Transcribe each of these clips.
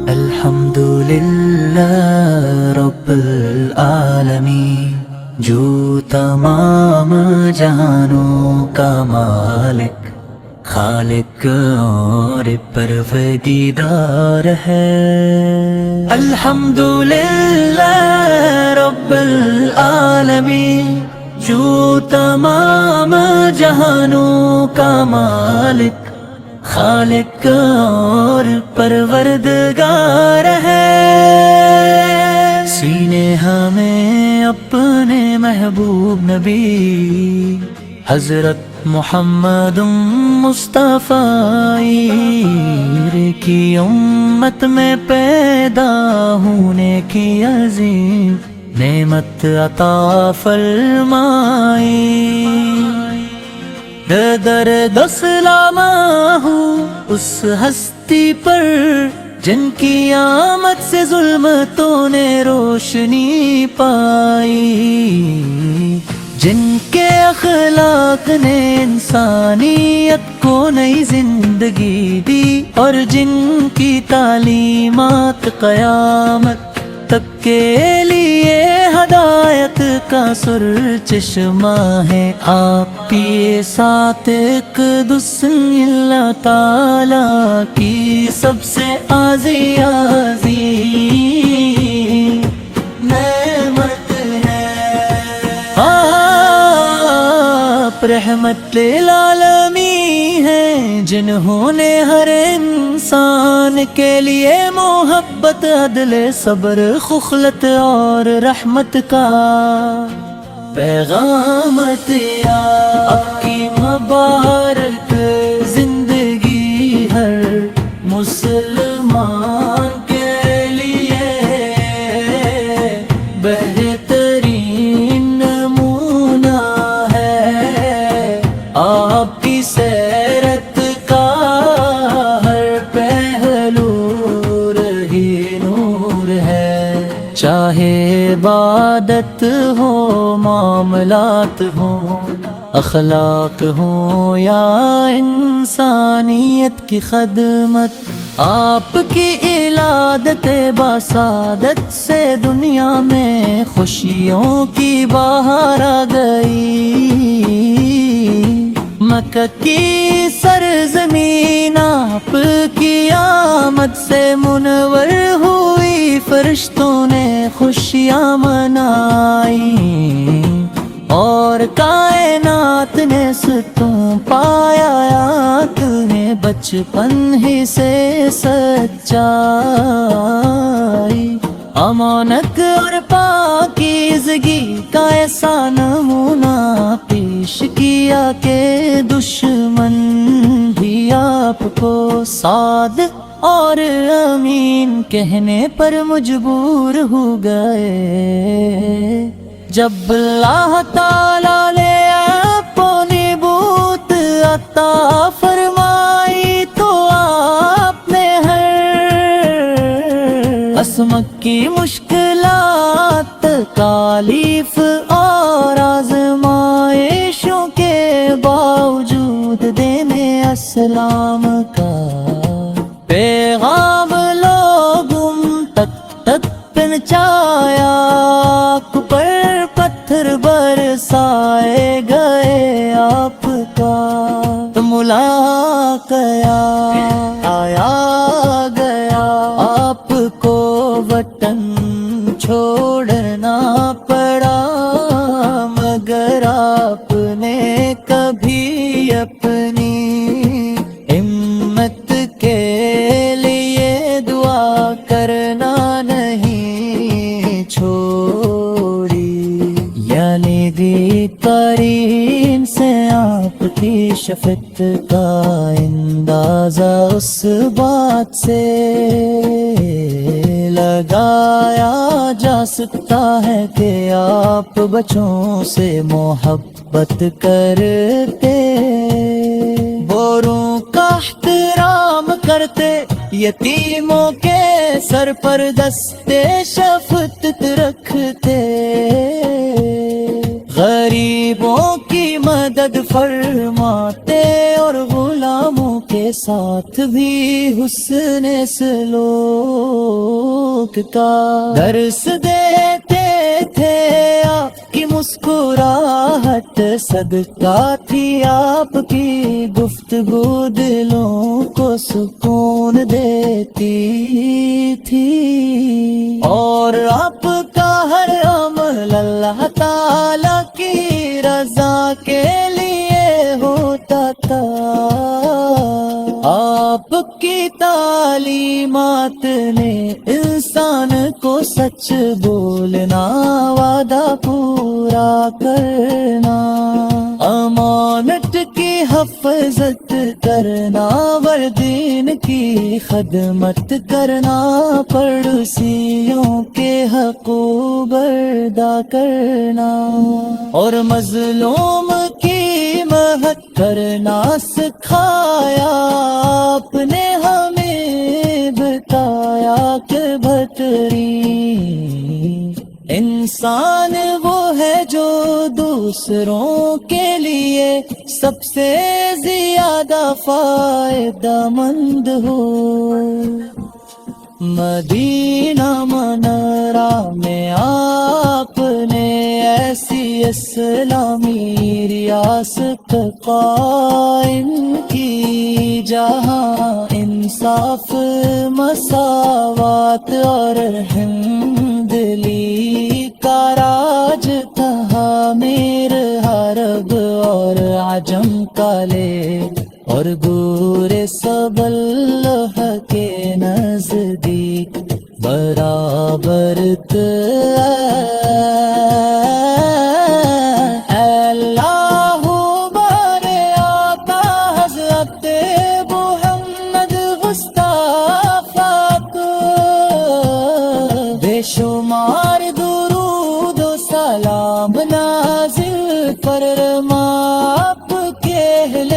الحمدللہ رب العالمین، جو تمام جہانوں کا مالک، خالق اور پروردگار ہے۔ الحمدللہ رب العالمین، جو تمام جہانوں کا مالک، خالق اور پروردگار ہے۔ سینے ہمیں اپنے محبوب نبی حضرت محمد مصطفیٰ کی امت میں پیدا ہونے کی عظیم نعمت عطا فرمائی۔ درد سلام ہوں اس ہستی پر جن کی آمد سے ظلمتوں نے روشنی پائی، جن کے اخلاق نے انسانیت کو نئی زندگی دی، اور جن کی تعلیمات قیامت تک کے لیے ہدایت کا سر چشمہ ہے۔ آپ کے ساتھ قدس اللہ تعالیٰ کی سب سے عظیم نعمت ہے۔ آپ رحمت للعالمین ہیں، جنہوں نے ہر انسان کے لیے محبت، عدل، صبر، خلت اور رحمت کا پیغام دیا۔ آپ کی مبارک زندگی ہر مسلمان کے لیے بہترین نمونہ ہے۔ آپ کی سیرت کا ہر پہلو رہی نور ہے، چاہے عبادت ہو، معاملات ہوں، اخلاق ہوں یا انسانیت کی خدمت۔ آپ کی ولادت بسعادت سے دنیا میں خوشیوں کی بہار آ گئی۔ مکہ کی سرزمین آپ کی آمد سے منور ہوئی، فرشتوں نے خوشیاں منائی، اور کائنات نے ستوں پایا تمہیں بچپن ہی سے سچائی۔ امانت اور پاکیزگی کا ایسا نمونہ پیش کیا کہ دشمن بھی آپ کو صادق اور امین کہنے پر مجبور ہو گئے۔ جب اللہ تعالیٰ نے اپنی بوت عطا فرمائی، تو آپ نے ہر قسم کی مشکلات، تکالیف اور آزمائشوں کے باوجود دین اسلام کا پیغام لوگوں تک پہنچایا۔ پر پتھر برسائے گئے آپ کا ملاقیا آیا گیا، آپ کو وطن چھوڑنا پڑا، مگر آپ نے کبھی اپنی ہمت کے لیے دعا کرنا نہیں چھوڑی۔ یعنی دی قرین سے آپ کی شفقت کا اندازہ اس بات سے لگایا جا سکتا ہے کہ آپ بچوں سے محبت کرتے، بوروں کا احترام کرتے، یتیموں کے سر پر دستے شفقت رکھتے، غریبوں کی مدد فرماتے اور غلاموں کے ساتھ بھی حسن سلوک کا درس دیتے تھے۔ آپ کی مسکراہٹ صدقہ تھی، آپ کی گفتگو دلوں کو سکون دیتی تھی، اور آپ کا ہر عمل اللہ تعالی کی رضا کے لیے ہوتا تھا۔ آپ کی تعلیمات نے انسان کو سچ بولنا، وعدہ پورا کرنا، امانت کی حفاظت کرنا، وردین کی خدمت کرنا، پڑوسیوں کے حقوق ادا کرنا، اور مظلوم کی مدد کرنا سکھایا۔ آپ نے ہمیں بتایا کہ بہترین انسان وہ ہے جو دوسروں کے لیے سب سے زیادہ فائدہ مند ہو۔ مدینہ منورہ میں آپ نے ایسی اسلامی ریاست قائم کی، جہاں انصاف، مساوات اور ہمدلی کا راج تھا۔ میر عرب اور عجم کالے اور گور سبل کے نزدیک برابر اللہ بارے آتا حضرت محمد مصطفیٰ کو، بے شمار درود و سلام نازل فرما آپ کے اہل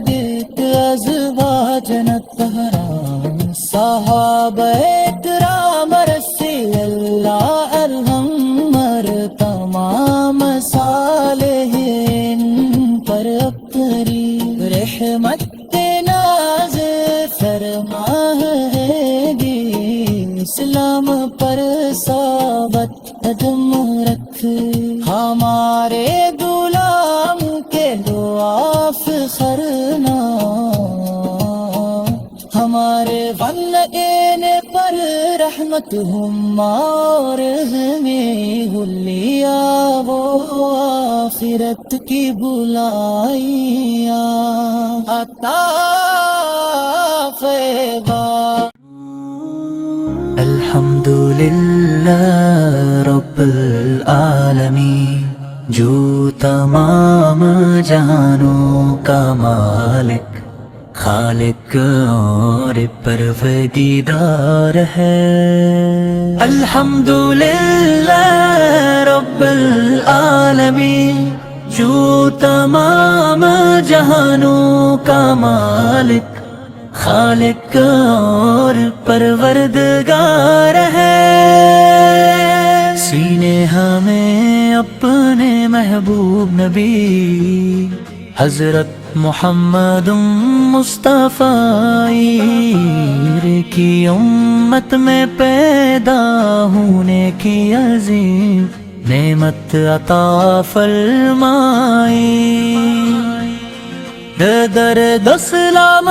دل ازواج اطہار، صحابہ کرام رضی اللہ عنہم، اور تمام صالحین پر اپنی رحمت نازل فرما ہے گی۔ اسلام پر ثابت قدم رکھ، ہمارے غلام کے دعا فخرنا، ہمارے والدین پر رحمت ہم، اور ہمیں حلیہ وہ آخرت کی بلائیاں عطا فرما۔ الحمدللہ رب العالمین، جو تمام جہانوں کا مالک، خالق اور پروردگار ہے۔ الحمدللہ رب العالمین، جو تمام جہانوں کا مالک، خالق اور پروردگار ہے۔ سینے ہمیں اپنے محبوب نبی حضرت محمد مصطفیٰ کی امت میں پیدا ہونے کی عظیم نعمت عطا فرمائی۔ درد سلام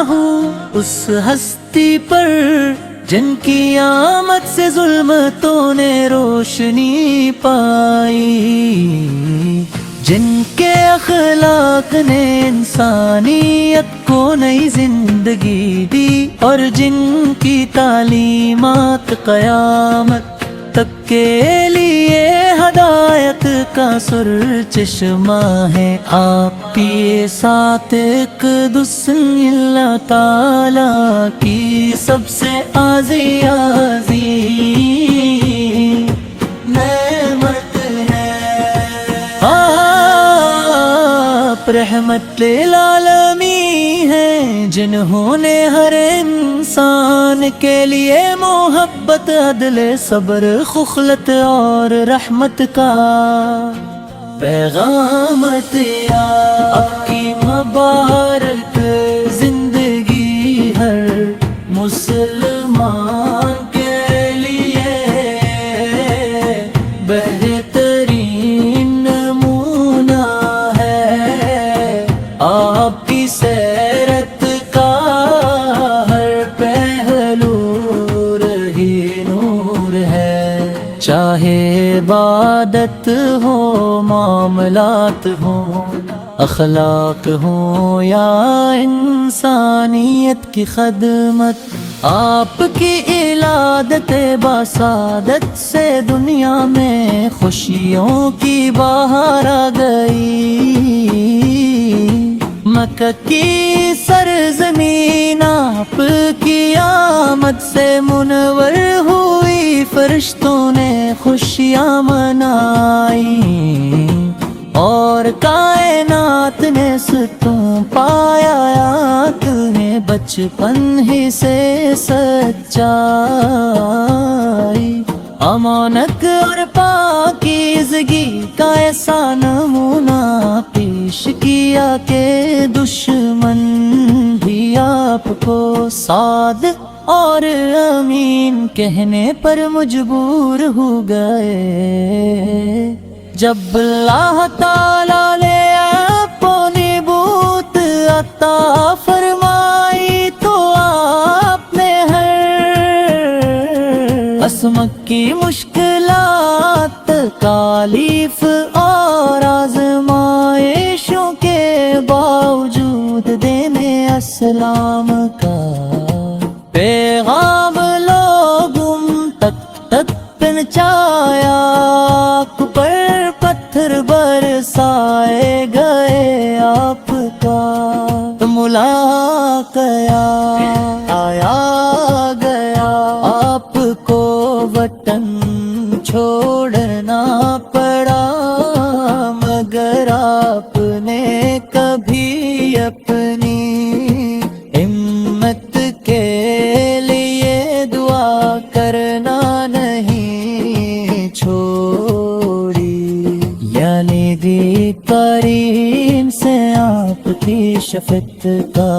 ہوں اس ہستی پر جن کی آمد سے ظلمتوں نے روشنی پائی، جن کے اخلاق نے انسانیت کو نئی زندگی دی، اور جن کی تعلیمات قیامت تک کے لیے ہدایت کا سر چشمہ ہے۔ آپ پیے ساتھ قدس اللہ تعالیٰ کی سب سے عظیم نعمت ہے۔ آپ رحمت للعالمین ہیں، جنہوں نے ہر انسان کے لیے محبت، عدل، صبر، خلت اور رحمت کا پیغام دیا آپ کی مبارک زندگی ہر مسلمان کے لیے بہترین نمونہ ہے آپ کی سیرت کا ہر پہلو رہی نور ہے چاہے عبادت ہو معاملات ہوں اخلاق ہوں یا انسانیت کی خدمت آپ کی ولادت بسعادت سے دنیا میں خوشیوں کی بہار آ گئی مکہ کی سرزمین آپ کی آمد سے منور ہوئی فرشتوں نے خوشیاں منائی اور کائنات نے ستوں پایا تمہیں بچپن ہی سے سچائی امانت اور پاکیزگی کا ایسا نمونہ پیش کیا کہ دشمن بھی آپ کو صادق اور امین کہنے پر مجبور ہو گئے جب اللہ تعالیٰ نے اپنی بوت عطا فرمائی تو آپ نے ہر عصمت کی مشکلات تکالیف اور آزمائشوں کے باوجود دین اسلام کا پیغام لوگوں تک پہنچایا پر پتھر برسائے گئے آپ کا ملا گیا آیا گیا آپ کو وطن چھوڑنا پڑا مگر آپ نے کبھی اپنی ہمت کے لیے دعا کرنا نہیں چھوڑی یعنی دی کریم سے آپ کی شفقت کا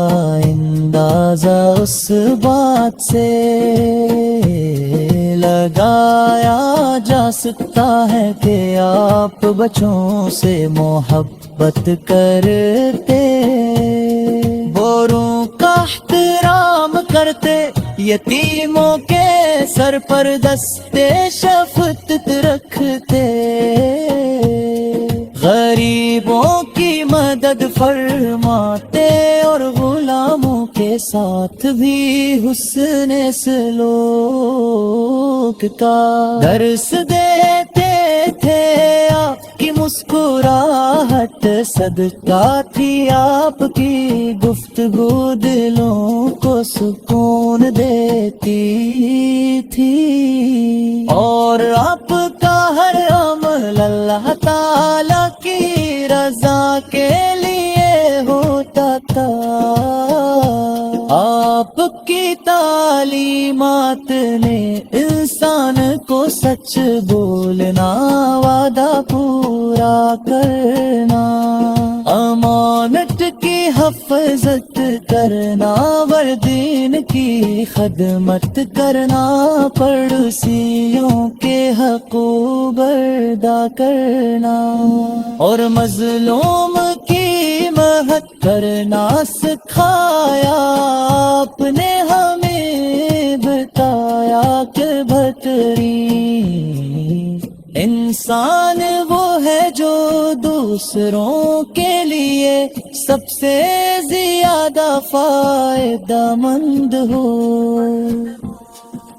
اندازہ اس بات سے لگایا جا سکتا ہے کہ آپ بچوں سے محبت کرتے بوروں کا احترام کرتے یتیموں کے سر پر دستے شفقت رکھتے غریبوں کی مدد فرماتے اور غلاموں کے ساتھ بھی حسن سلوک کا درس دیتے تھے آپ کی مسکراہٹ صدقہ تھی آپ کی گفتگو دلوں کو سکون دیتی تھی اور آپ کا ہر عمل اللہ تعالی کی رضا کے لیے ہوتا تھا آپ کی تعلیمات نے انسان کو سچ بولنا وعدہ پورا کرنا امانت کی حفاظت کرنا دین کی خدمت کرنا پڑوسیوں کے حقوق ادا کرنا اور مظلوم کی مدد کرنا سکھایا آپ نے ہمیں بتایا کہ بہترین انسان وہ ہے جو دوسروں کے لیے سب سے زیادہ فائدہ مند ہو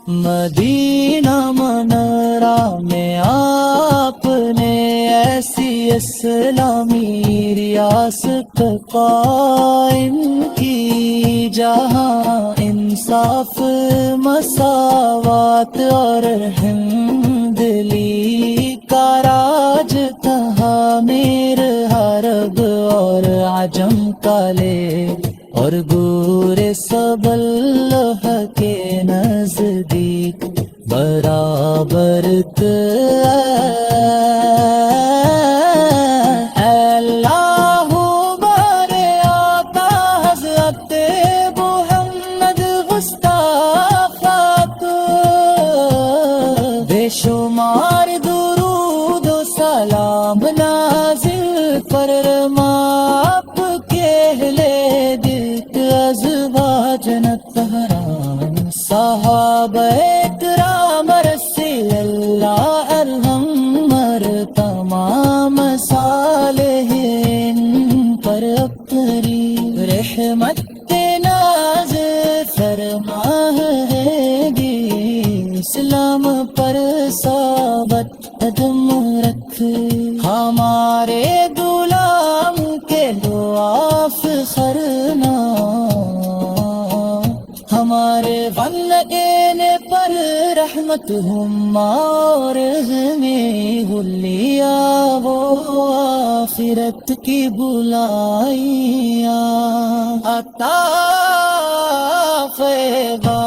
مدینہ منورہ میں آپ نے ایسی اسلامی ریاست قائم کی جہاں انصاف مساوات اور ہمدلی کا راج تھا میر عرب اور عجم کالے اور گور سبل کے نزدیک برابر صحابہ کرام رسول اللہ ارحم مر تمام صالحین پر اپری رحمت ناز فرما ہے گی، اسلام پر ثابت قدم رکھ، ہمارے غلام کے دعاف خرنا، ہمارے والدین پر رحمت ہم اور ہمیں گلیا وہ آخرت کی بلائیاں عطا فیضا۔